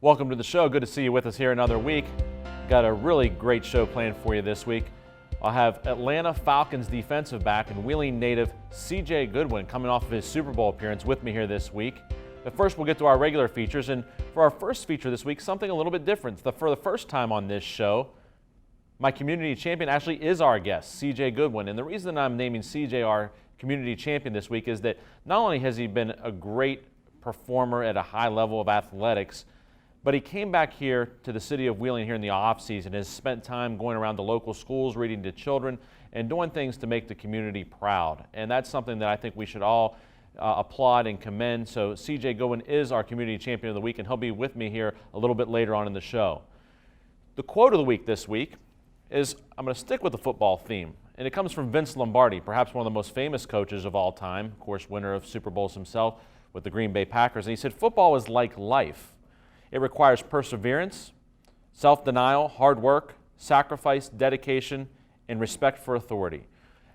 Welcome to the show. Good to see you with us here another week. Got a really great show planned for you this week. I'll have Atlanta Falcons defensive back and Wheeling native CJ Goodwin coming off of his Super Bowl appearance with me here this week. But first we'll get to our regular features, and for our first feature this week, something a little bit different. For the first time on this show, my community champion actually is our guest, CJ Goodwin. And the reason I'm naming CJ our community champion this week is that not only has he been a great performer at a high level of athletics, but he came back here to the city of Wheeling here in the off-season, has spent time going around to local schools, reading to children, and doing things to make the community proud. And that's something that I think we should all applaud and commend. So CJ Goodwin is our community champion of the week, and he'll be with me here a little bit later on in the show. The quote of the week this week is, I'm going to stick with the football theme, and it comes from Vince Lombardi, perhaps one of the most famous coaches of all time, of course, winner of Super Bowls himself with the Green Bay Packers. And he said, football is like life. It requires perseverance, self-denial, hard work, sacrifice, dedication, and respect for authority.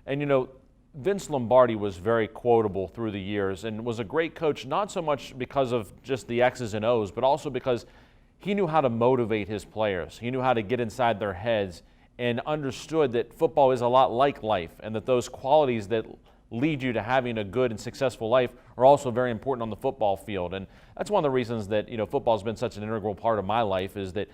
And you know, Vince Lombardi was very quotable through the years and was a great coach, not so much because of just the X's and O's, but also because he knew how to motivate his players. He knew how to get inside their heads and understood that football is a lot like life, and that those qualities that lead you to having a good and successful life are also very important on the football field. And that's one of the reasons that, you know, football has been such an integral part of my life, is that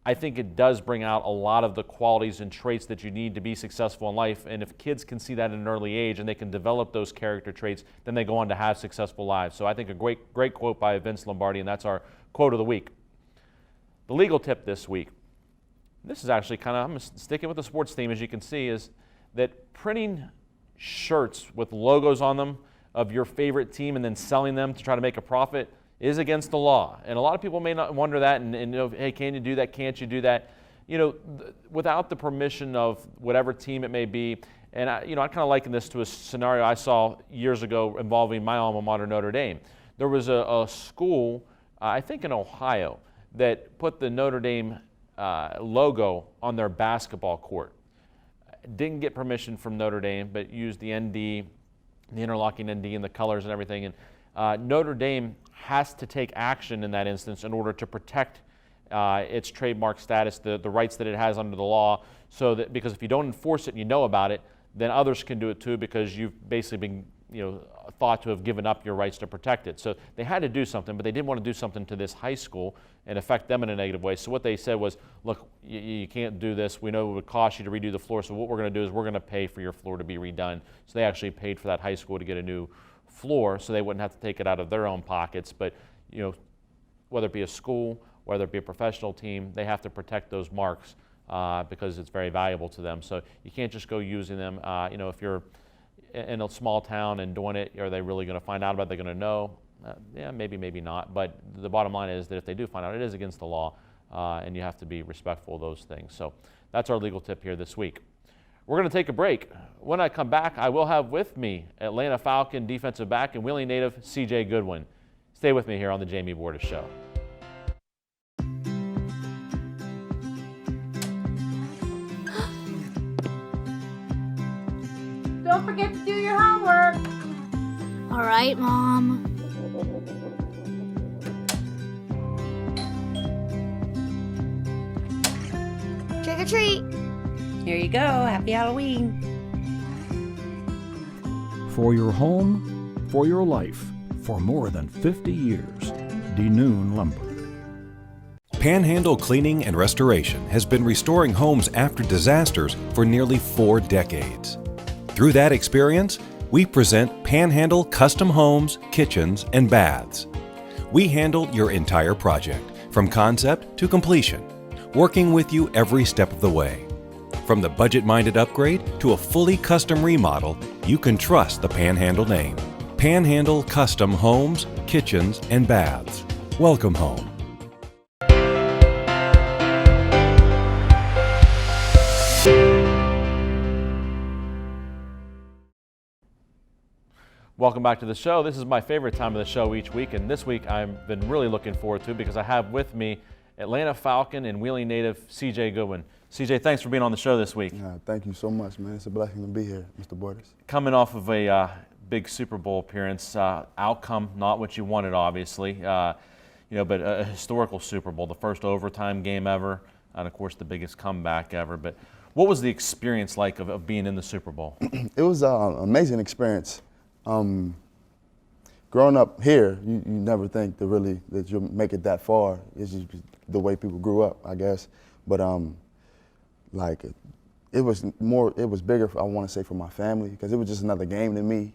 I think it does bring out a lot of the qualities and traits that you need to be successful in life. And if kids can see that at an early age and they can develop those character traits, then they go on to have successful lives. So I think a great quote by Vince Lombardi, and that's our quote of the week. The legal tip this week. This is actually I'm sticking with the sports theme, as you can see, is that printing shirts with logos on them of your favorite team and then selling them to try to make a profit is against the law. And a lot of people may not wonder that and you know, hey, can you do that? Can't you do that? You know, without the permission of whatever team it may be. And I kind of liken this to a scenario I saw years ago involving my alma mater, Notre Dame. There was a school, I think in Ohio, that put the Notre Dame logo on their basketball court. Didn't get permission from Notre Dame, but used the ND, the interlocking ND, and the colors and everything. And Notre Dame has to take action in that instance in order to protect its trademark status, the rights that it has under the law. So that, because if you don't enforce it and you know about it, then others can do it too, because you've basically been thought to have given up your rights to protect it. So they had to do something, but they didn't want to do something to this high school and affect them in a negative way. So what they said was, look, you can't do this. We know it would cost you to redo the floor, so what we're going to do is we're going to pay for your floor to be redone. So they actually paid for that high school to get a new floor so they wouldn't have to take it out of their own pockets. But whether it be a school, whether it be a professional team, they have to protect those marks because it's very valuable to them. So you can't just go using them. If you're in a small town and doing it, are they really going to find out about it? They're going to know? Yeah, maybe, maybe not. But the bottom line is that if they do find out, it is against the law, and you have to be respectful of those things. So that's our legal tip here this week. We're going to take a break. When I come back, I will have with me Atlanta Falcon defensive back and Wheeling native CJ Goodwin. Stay with me here on the Jamie Bordas Show. Don't forget to do your homework. All right, Mom. Trick or treat. Here you go. Happy Halloween. For your home, for your life, for more than 50 years, DeNoon Lumber. Panhandle Cleaning and Restoration has been restoring homes after disasters for nearly 4 decades. Through that experience, we present Panhandle Custom Homes, Kitchens, and Baths. We handle your entire project, from concept to completion, working with you every step of the way. From the budget-minded upgrade to a fully custom remodel, you can trust the Panhandle name. Panhandle Custom Homes, Kitchens, and Baths. Welcome home. Welcome back to the show. This is my favorite time of the show each week, and this week I've been really looking forward to because I have with me Atlanta Falcon and Wheeling native CJ Goodwin. CJ, thanks for being on the show this week. Thank you so much, man. It's a blessing to be here, Mr. Bordas. Coming off of a big Super Bowl appearance, outcome not what you wanted, obviously. but a historical Super Bowl, the first overtime game ever, and of course the biggest comeback ever. But what was the experience like of being in the Super Bowl? It was an amazing experience. Growing up here, you never think that you'll make it that far. It's just the way people grew up, I guess. But it was bigger, I want to say, for my family, because it was just another game to me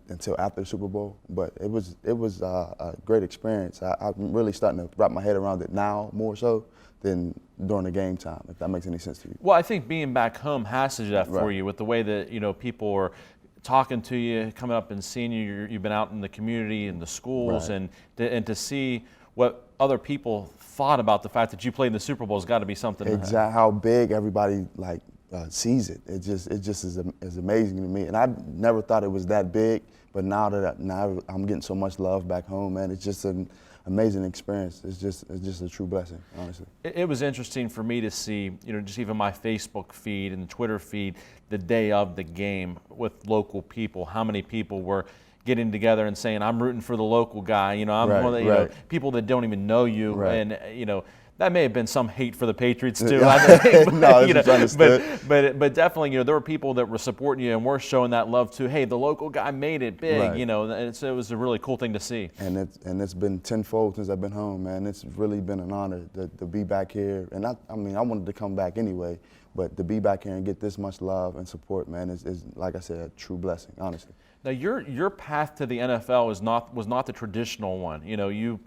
until after the Super Bowl. But it was a great experience. I'm really starting to wrap my head around it now more so than during the game time, if that makes any sense to you. Well, I think being back home has to do that for you, with the way that people are talking to you, coming up and seeing you. You've been out in the community and the schools, and to see what other people thought about the fact that you played in the Super Bowl has got to be something. Exactly how big everybody sees it. It just is amazing to me, and I never thought it was that big. But now I'm getting so much love back home, man. It's just an amazing experience. It's just a true blessing, honestly. It was interesting for me to see, just even my Facebook feed and Twitter feed the day of the game with local people, how many people were getting together and saying, I'm rooting for the local guy. I'm one of the, people that don't even know you. And, that may have been some hate for the Patriots too. I think, no, it's understood. But definitely, there were people that were supporting you and were showing that love too. Hey, the local guy made it big, and so it was a really cool thing to see. And it's been tenfold since I've been home, man. It's really been an honor to be back here. And I wanted to come back anyway, but to be back here and get this much love and support, man, is like I said, a true blessing, honestly. Now, your path to the NFL was not the traditional one. You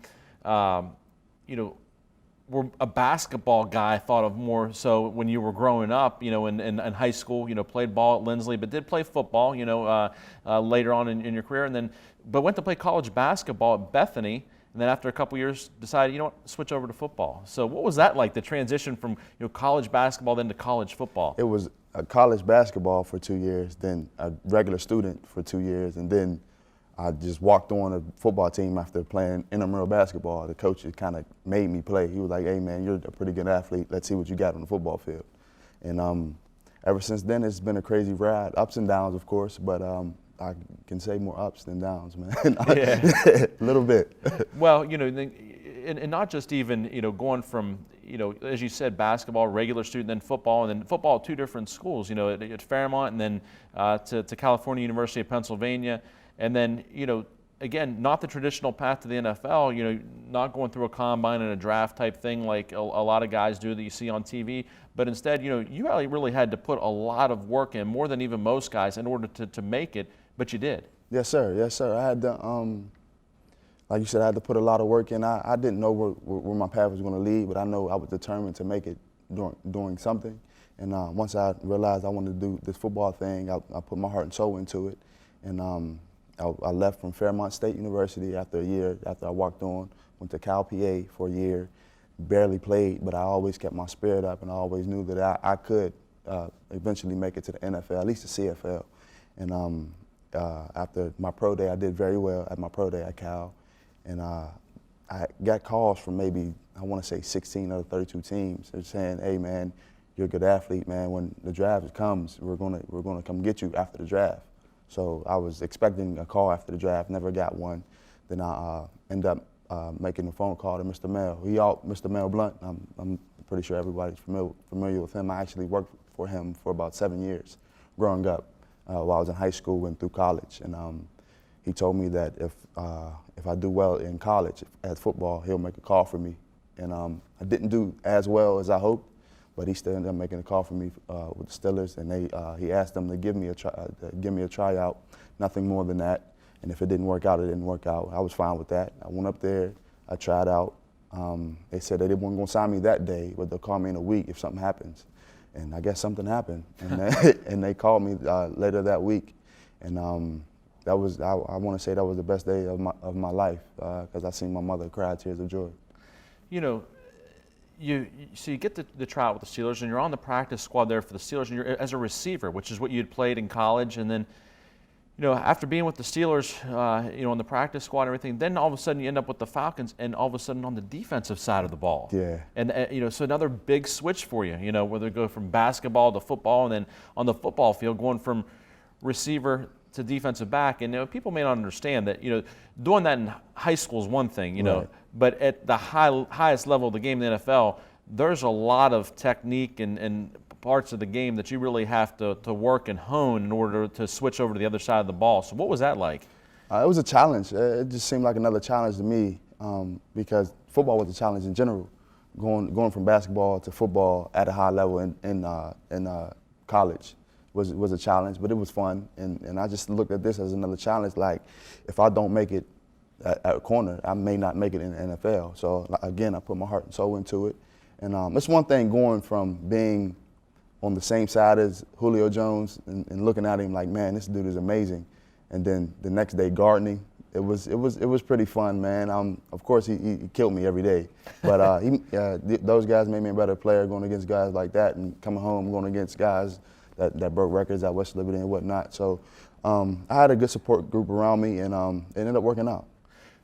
were a basketball guy, thought of more so when you were growing up, in high school, played ball at Lindsley, but did play football, later on in your career, but went to play college basketball at Bethany, and then after a couple years decided, switch over to football. So what was that like, the transition from college basketball then to college football? It was a college basketball for 2 years, then a regular student for 2 years, and then I just walked on a football team after playing intramural basketball. The coach kind of made me play. He was like, hey, man, you're a pretty good athlete. Let's see what you got on the football field. And ever since then, it's been a crazy ride. Ups and downs, of course, but I can say more ups than downs, man. A little bit. Well, and not just even, going from, as you said, basketball, regular student, then football, and then football at two different schools, at Fairmont and then to California University of Pennsylvania. And then, again, not the traditional path to the NFL, not going through a combine and a draft type thing like a lot of guys do that you see on TV, but instead, you really had to put a lot of work in, more than even most guys, in order to make it, but you did. Yes, sir. Yes, sir. I had to, like you said, I had to put a lot of work in. I didn't know where my path was going to lead, but I know I was determined to make it doing something. And once I realized I wanted to do this football thing, I put my heart and soul into it. And I left from Fairmont State University after a year, after I walked on, went to Cal PA for a year, barely played, but I always kept my spirit up, and I always knew that I could eventually make it to the NFL, at least the CFL. And after my pro day, I did very well at my pro day at Cal, and I got calls from maybe, I want to say 16 of the 32 teams. They're saying, hey, man, you're a good athlete, man. When the draft comes, we're gonna come get you after the draft. So I was expecting a call after the draft, never got one. Then I ended up making a phone call to Mr. Mel. Mr. Mel Blunt, I'm pretty sure everybody's familiar with him. I actually worked for him for about 7 years growing up while I was in high school and through college. And he told me that if I do well in college at football, he'll make a call for me. And I didn't do as well as I hoped, but he still ended up making a call for me with the Steelers, and he asked them to give me a tryout, nothing more than that. And if it didn't work out, it didn't work out. I was fine with that. I went up there, I tried out. They said they weren't going to sign me that day, but they'll call me in a week if something happens. And I guess something happened, and they called me later that week. And that was, I want to say that was the best day of my life, because I seen my mother cry tears of joy. So you get the tryout with the Steelers, and you're on the practice squad there for the Steelers, and you're as a receiver, which is what you had played in college. And then, after being with the Steelers, on the practice squad and everything, then all of a sudden you end up with the Falcons, and all of a sudden on the defensive side of the ball. Yeah. And so another big switch for you. Whether it go from basketball to football, and then on the football field going from receiver to defensive back. And people may not understand that, doing that in high school is one thing, Right. but at the highest level of the game in the NFL, there's a lot of technique and parts of the game that you really have to work and hone in order to switch over to the other side of the ball. So what was that like? It was a challenge. It just seemed like another challenge to me because football was a challenge in general. Going from basketball to football at a high level in college was a challenge, but it was fun. And I just looked at this as another challenge. Like, if I don't make it at corner, I may not make it in the NFL. So again, I put my heart and soul into it. And it's one thing going from being on the same side as Julio Jones and looking at him like, man, this dude is amazing. And then the next day gardening, it was pretty fun, man. Of course, he killed me every day, but those guys made me a better player going against guys like that, and coming home going against guys that broke records at West Liberty and whatnot. So I had a good support group around me, and it ended up working out.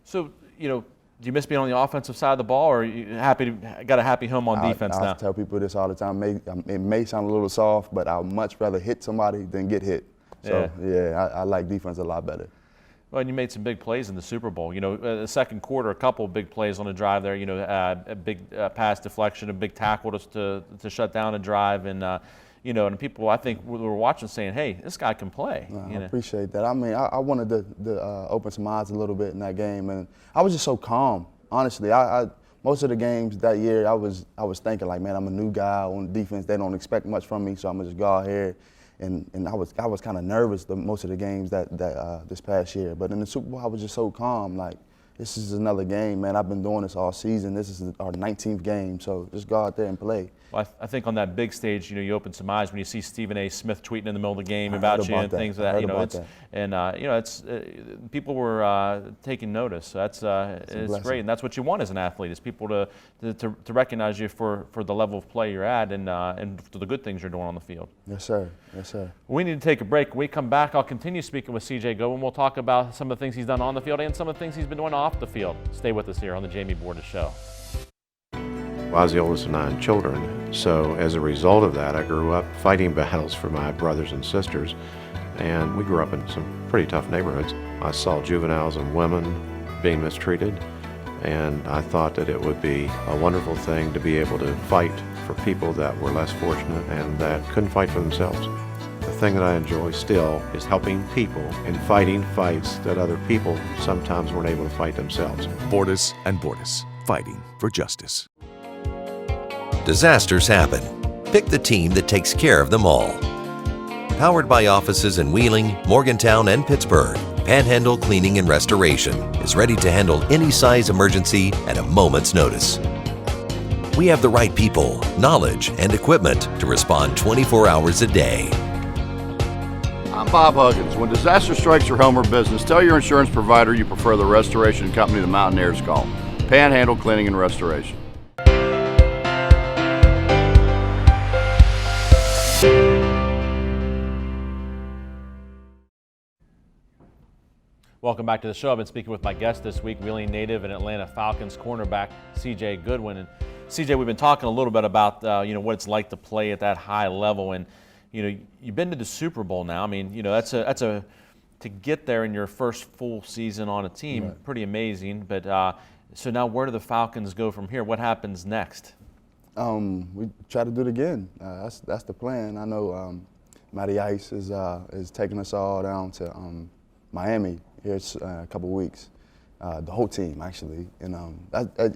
So, do you miss being on the offensive side of the ball, or are you got a happy home on defense now? I tell people this all the time. It may sound a little soft, but I'd much rather hit somebody than get hit. So, I like defense a lot better. Well, and you made some big plays in the Super Bowl. The second quarter, a couple of big plays on a drive there. A big pass deflection, a big tackle to shut down a drive, and and people I think were watching saying, "Hey, this guy can play." I appreciate that. I mean, I wanted to open some eyes a little bit in that game, and I was just so calm. Honestly, most of the games that year, I was thinking like, man, I'm a new guy on defense. They don't expect much from me, so I'm gonna just go out here. And I was kind of nervous most of the games that this past year. But in the Super Bowl, I was just so calm. Like, this is another game, man. I've been doing this all season. This is our 19th game, so just go out there and play. Well, I think on that big stage, you open some eyes when you see Stephen A. Smith tweeting in the middle of the game about you and things like that. People were taking notice. So it's great, and that's what you want as an athlete, is people to recognize you for the level of play you're at and for the good things you're doing on the field. Yes, sir. Yes, sir. We need to take a break. When we come back, I'll continue speaking with CJ Goodwin. We'll talk about some of the things he's done on the field and some of the things he's been doing off the field. Stay with us here on the Jamie Bordas Show. I was the oldest of 9 children, so as a result of that, I grew up fighting battles for my brothers and sisters, and we grew up in some pretty tough neighborhoods. I saw juveniles and women being mistreated, and I thought that it would be a wonderful thing to be able to fight for people that were less fortunate and that couldn't fight for themselves. The thing that I enjoy still is helping people and fighting fights that other people sometimes weren't able to fight themselves. Bordas and Bordas, fighting for justice. Disasters happen. Pick the team that takes care of them all. Powered by offices in Wheeling, Morgantown, and Pittsburgh, Panhandle Cleaning and Restoration is ready to handle any size emergency at a moment's notice. We have the right people, knowledge, and equipment to respond 24 hours a day. I'm Bob Huggins. When disaster strikes your home or business, tell your insurance provider you prefer the restoration company the Mountaineers call, Panhandle Cleaning and Restoration. Welcome back to the show. I've been speaking with my guest this week, Wheeling native and Atlanta Falcons cornerback CJ Goodwin. And CJ, we've been talking a little bit about what it's like to play at that high level, and you've been to the Super Bowl now. I mean, that's to get there in your first full season on a team, right. Pretty amazing. But so now, where do the Falcons go from here? What happens next? We try to do it again. That's the plan. I know Matty Ice is taking us all down to Miami here in a couple weeks. The whole team, actually. And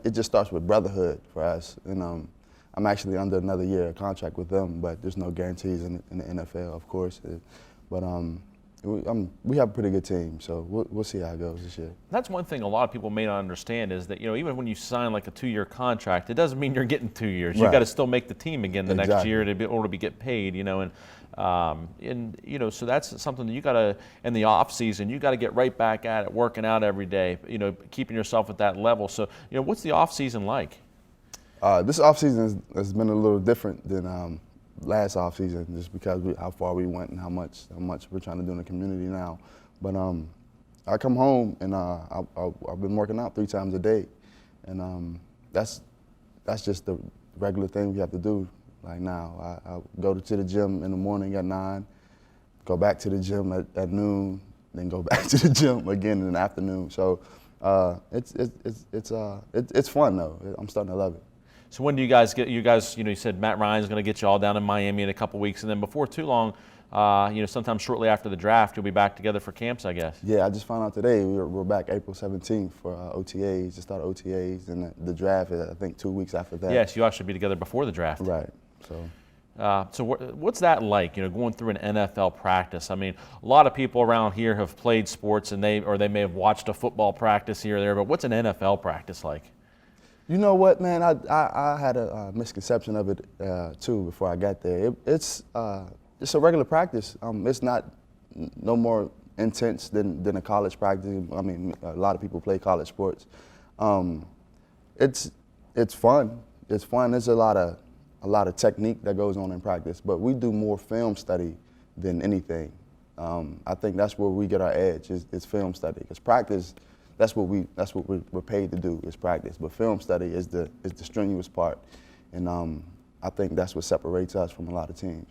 it just starts with brotherhood for us. And I'm actually under another year of contract with them, but there's no guarantees in the NFL, of course. But we have a pretty good team, so we'll see how it goes this year. That's one thing a lot of people may not understand is that even when you sign like a 2-year contract, it doesn't mean you're getting 2 years. Right. You've got to still make the team again the next year to be able to get paid. So that's something that you got to, in the off season, you got to get right back at it, working out every day. Keeping yourself at that level. So what's the off season like? This off season has been a little different than last off season, just because how far we went and how much we're trying to do in the community now. But I come home and I've been working out 3 times a day, and that's just the regular thing we have to do. Like now, I go to the gym in the morning at 9, go back to the gym at noon, then go back to the gym again in the afternoon. So It's fun though. I'm starting to love it. So when do you guys get? You said Matt Ryan's going to get you all down in Miami in a couple weeks, and then before too long, sometime shortly after the draft, you'll be back together for camps, I guess. Yeah, I just found out today we're back April 17th for OTAs, to start OTAs, and the draft is I think 2 weeks after that. Yes, you all should be together before the draft. Right. So what's that like? Going through an NFL practice. I mean, a lot of people around here have played sports, and they may have watched a football practice here or there. But what's an NFL practice like? You know what, man? I had a misconception of it too before I got there. It's a regular practice. It's not no more intense than a college practice. I mean, a lot of people play college sports. It's fun. It's fun. There's a lot of technique that goes on in practice, but we do more film study than anything. I think that's where we get our edge is film study. Because practice, that's what we're paid to do is practice. But film study is the strenuous part, and I think that's what separates us from a lot of teams.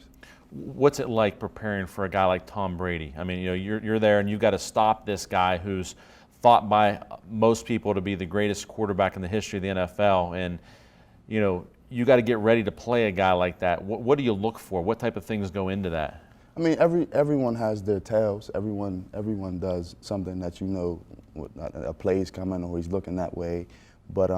What's it like preparing for a guy like Tom Brady? I mean, you're there and you've got to stop this guy who's thought by most people to be the greatest quarterback in the history of the NFL, and you got to get ready to play a guy like that. What do you look for? What type of things go into that? I mean, everyone has their tells. Everyone does something that a play's coming or he's looking that way. But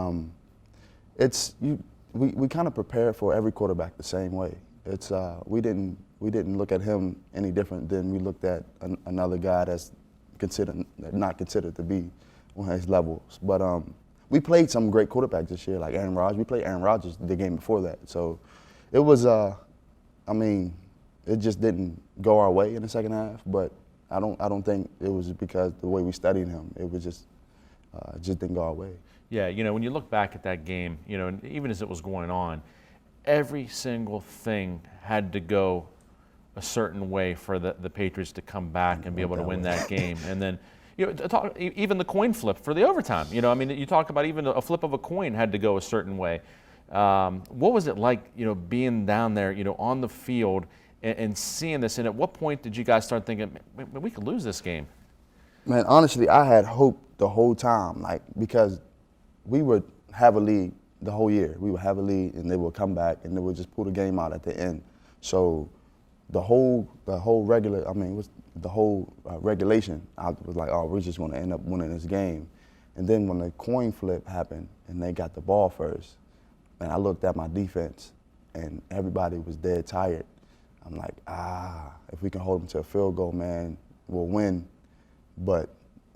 we kind of prepare for every quarterback the same way. It's we didn't look at him any different than we looked at another guy that's not considered to be on his levels. But we played some great quarterbacks this year, like Aaron Rodgers. We played Aaron Rodgers the game before that. So it was, it just didn't go our way in the second half. But I don't think it was because the way we studied him. It was just didn't go our way. Yeah, when you look back at that game, and even as it was going on, every single thing had to go a certain way for the Patriots to come back and be able to win that game. And then, even the coin flip for the overtime. You talk about even a flip of a coin had to go a certain way. What was it like, being down there, on the field and seeing this? And at what point did you guys start thinking, man, we could lose this game? Man, honestly, I had hope the whole time, because we would have a lead the whole year. We would have a lead, and they would come back, and they would just pull the game out at the end. So the whole regulation, I was like, oh, we're just going to end up winning this game. And then when the coin flip happened and they got the ball first, and I looked at my defense, and everybody was dead tired. I'm like, if we can hold them to a field goal, man, we'll win.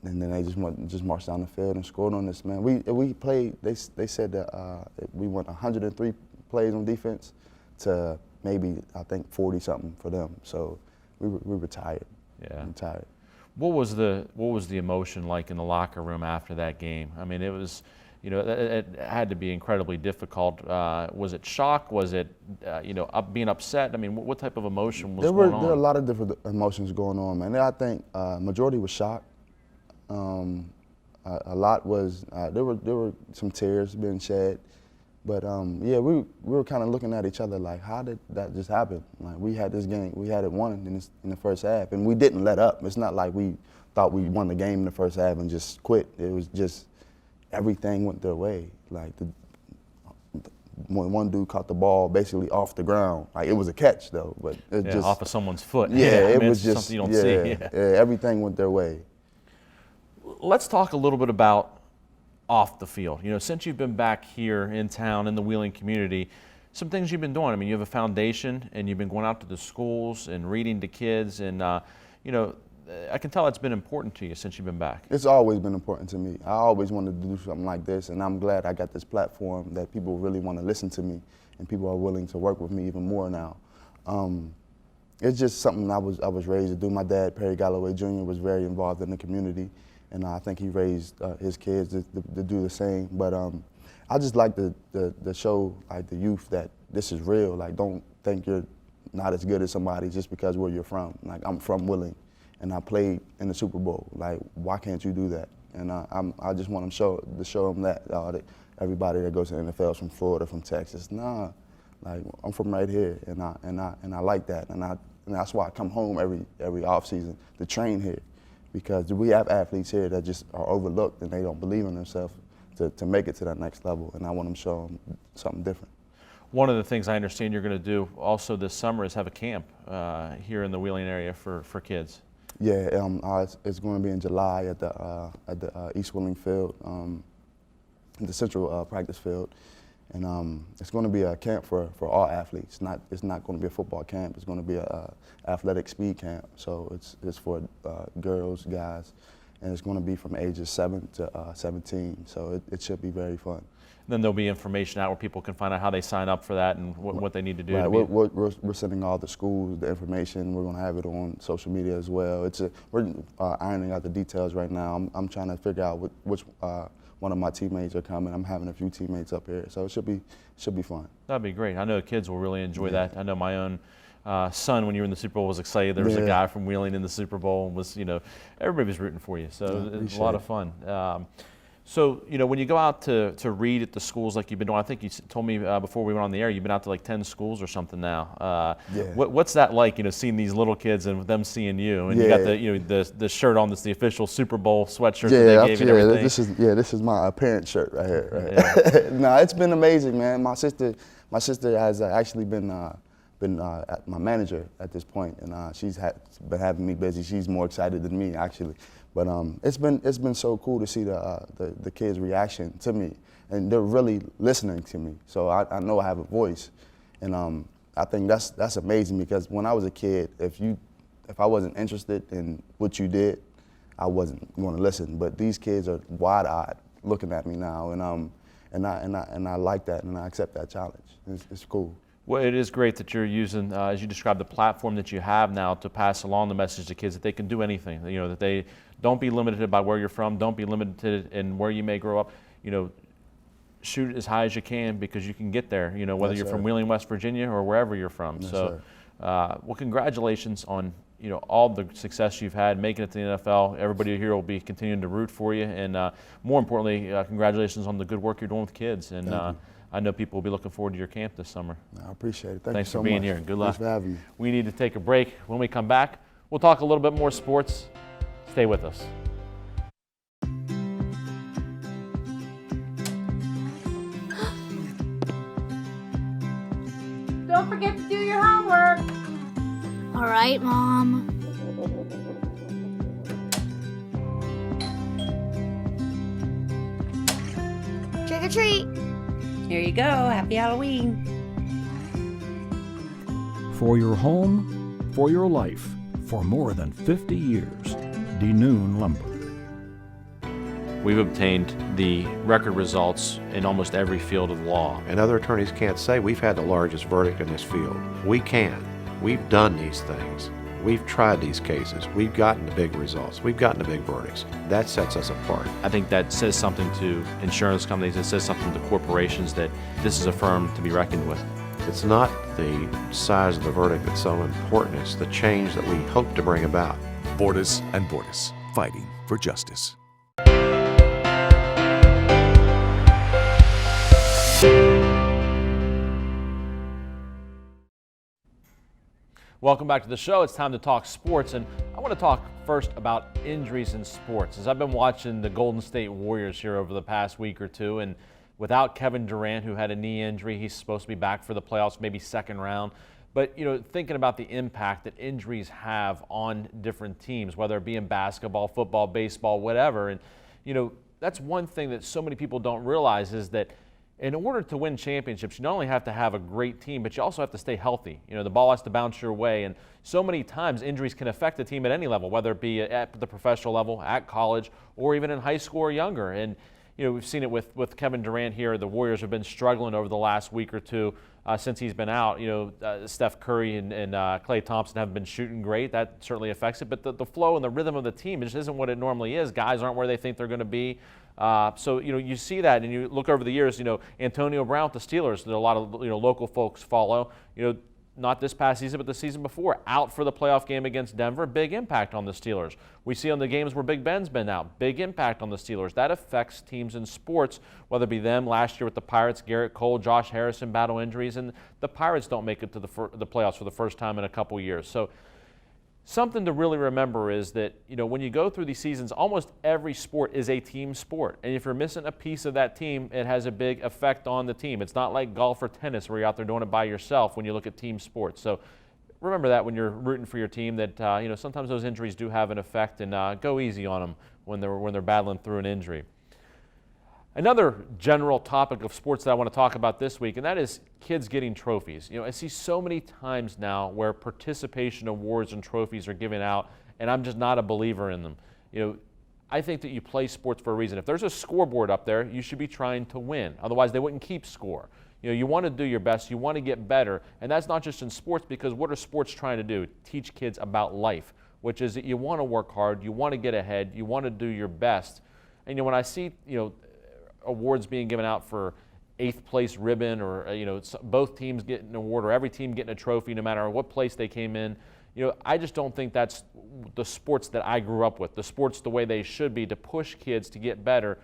And then they just marched down the field and scored on us, man. We played. They said that we went 103 plays on defense to maybe I think 40 something for them. So we were tired. Yeah, we were tired. What was the emotion like in the locker room after that game? I mean, it was, it had to be incredibly difficult. Was it shock? Was it, being upset? I mean, what type of emotion was going on? There were a lot of different emotions going on, man. I think majority was shock. A lot was there were some tears being shed, but yeah, we were kind of looking at each other like, how did that just happen? Like, we had this game, we had it won in the first half, and we didn't let up. It's not like we thought we won the game in the first half and just quit. It was just everything went their way. Like when one dude caught the ball basically off the ground, like it was a catch though, but it just off of someone's foot. Yeah, it was just something you don't see. Yeah, everything went their way. Let's talk a little bit about off the field. Since you've been back here in town in the Wheeling community, some things you've been doing. I mean, you have a foundation, and you've been going out to the schools and reading to kids, and I can tell it's been important to you since you've been back. It's always been important to me. I always wanted to do something like this, and I'm glad I got this platform that people really want to listen to me, and people are willing to work with me even more now. It's just something I was raised to do. My dad, Perry Galloway Jr., was very involved in the community. And I think he raised his kids to do the same. But I just like to show like the youth that this is real. Like, don't think you're not as good as somebody just because where you're from. Like, I'm from Wheeling, and I played in the Super Bowl. Like, why can't you do that? And I just want to show them that everybody that goes to the NFL is from Florida, from Texas. Nah, like I'm from right here, and I like that. And that's why I come home every off season to train here. because we have athletes here that just are overlooked and they don't believe in themselves to make it to that next level, and I want them to show them something different. One of the things I understand you're going to do also this summer is have a camp here in the Wheeling area for kids. Yeah, it's going to be in July at the East Wheeling field, the central practice field, and it's going to be a camp for all athletes. It's not going to be a football camp. It's going to be a athletic speed camp. So it's for girls, guys, and it's going to be from ages 7 to 17. So it should be very fun. Then there'll be information out where people can find out how they sign up for that and what they need to do. Right. We're sending all the schools the information. We're going to have it on social media as well. We're ironing out the details right now. I'm trying to figure out which one of my teammates are coming. I'm having a few teammates up here, so it should be fun. That'd be great. I know kids will really enjoy that. I know my own son, when you were in the Super Bowl, was excited. There was a guy from Wheeling in the Super Bowl, and was everybody was rooting for you. So it was a lot of fun. So, when you go out to read at the schools like you've been doing, I think you told me before we went on the air, you've been out to like 10 schools or something now. What's that like, seeing these little kids and them seeing you? And you got the shirt on that's the official Super Bowl sweatshirt that they gave you and everything. This is my appearance shirt right here. Right? No, it's been amazing, man. My sister has actually been my manager at this point, and she's been having me busy. She's more excited than me, actually. But it's been so cool to see the kids' reaction to me, and they're really listening to me. So I know I have a voice, and I think that's amazing, because when I was a kid, if I wasn't interested in what you did, I wasn't going to listen. But these kids are wide-eyed looking at me now, and I like that, and I accept that challenge. It's cool. Well, it is great that you're using, as you described, the platform that you have now to pass along the message to kids that they can do anything. That they don't be limited by where you're from, don't be limited in where you may grow up. Shoot as high as you can, because you can get there. Whether you're from Wheeling, West Virginia, or wherever you're from. Yes, so, well, congratulations on all the success you've had making it to the NFL. Everybody here will be continuing to root for you, and more importantly, congratulations on the good work you're doing with kids. And I know people will be looking forward to your camp this summer. I appreciate it. Thanks so for being much. here. Good luck. Thanks for having me. We need to take a break. When we come back, we'll talk a little bit more sports. Stay with us. Don't forget to do your homework. All right, Mom. Trick or treat. Here you go. Happy Halloween. For your home, for your life, for more than 50 years, DeNoon Lumber. We've obtained the record results in almost every field of law. And other attorneys can't say we've had the largest verdict in this field. We can. We've done these things. We've tried these cases. We've gotten the big results. We've gotten the big verdicts. That sets us apart. I think that says something to insurance companies. It says something to corporations that this is a firm to be reckoned with. It's not the size of the verdict that's so important. It's the change that we hope to bring about. Bordas and Bordas, fighting for justice. Welcome back to the show. It's time to talk sports, and I want to talk first about injuries in sports. As I've been watching the Golden State Warriors here over the past week or two, and without Kevin Durant, who had a knee injury, he's supposed to be back for the playoffs, maybe second round. But, thinking about the impact that injuries have on different teams, whether it be in basketball, football, baseball, whatever. And, that's one thing that so many people don't realize, is that in order to win championships, you not only have to have a great team, but you also have to stay healthy. The ball has to bounce your way. And so many times injuries can affect the team at any level, whether it be at the professional level, at college, or even in high school or younger. And, we've seen it with Kevin Durant here. The Warriors have been struggling over the last week or two since he's been out. Steph Curry and Klay Thompson haven't been shooting great. That certainly affects it. But the flow and the rhythm of the team just isn't what it normally is. Guys aren't where they think they're going to be. So, you see that, and you look over the years, Antonio Brown with the Steelers, that a lot of, local folks follow, not this past season, but the season before, out for the playoff game against Denver, big impact on the Steelers. We see on the games where Big Ben's been out, big impact on the Steelers. That affects teams in sports, whether it be them last year with the Pirates, Garrett Cole, Josh Harrison, battle injuries, and the Pirates don't make it to the playoffs for the first time in a couple years. So something to really remember is that, when you go through these seasons, almost every sport is a team sport. And if you're missing a piece of that team, it has a big effect on the team. It's not like golf or tennis where you're out there doing it by yourself when you look at team sports. So remember that when you're rooting for your team, that sometimes those injuries do have an effect, and go easy on them when they're battling through an injury. Another general topic of sports that I want to talk about this week, and that is kids getting trophies. I see so many times now where participation awards and trophies are given out, and I'm just not a believer in them. I think that you play sports for a reason. If there's a scoreboard up there, you should be trying to win. Otherwise, they wouldn't keep score. You want to do your best, you want to get better, and that's not just in sports, because what are sports trying to do? Teach kids about life, which is that you want to work hard, you want to get ahead, you want to do your best. And when I see, awards being given out for 8th place ribbon, or both teams getting an award, or every team getting a trophy no matter what place they came in, I just don't think that's the sports that I grew up with, the sports the way they should be, to push kids to get better.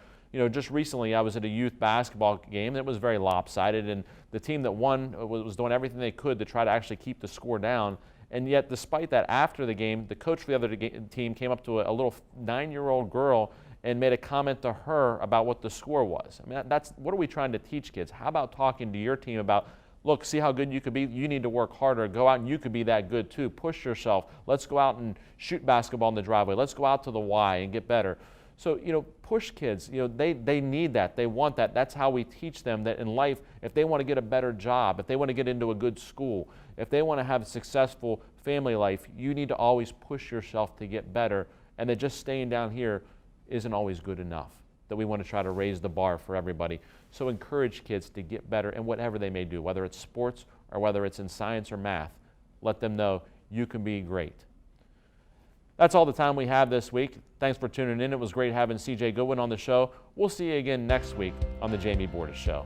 Just recently I was at a youth basketball game that was very lopsided, and the team that won was doing everything they could to try to actually keep the score down. And yet, despite that, after the game, the coach for the other team came up to a little 9-year-old girl and made a comment to her about what the score was. I mean, that's what are we trying to teach kids? How about talking to your team about, look, see how good you could be? You need to work harder. Go out and you could be that good too. Push yourself. Let's go out and shoot basketball in the driveway. Let's go out to the Y and get better. So, push kids. They need that. They want that. That's how we teach them that in life, if they want to get a better job, if they want to get into a good school, if they want to have a successful family life, you need to always push yourself to get better, and that just staying down here isn't always good enough, that we want to try to raise the bar for everybody. So encourage kids to get better in whatever they may do, whether it's sports or whether it's in science or math. Let them know you can be great. That's all the time we have this week. Thanks for tuning in. It was great having CJ Goodwin on the show. We'll see you again next week on The Jamie Bordas Show.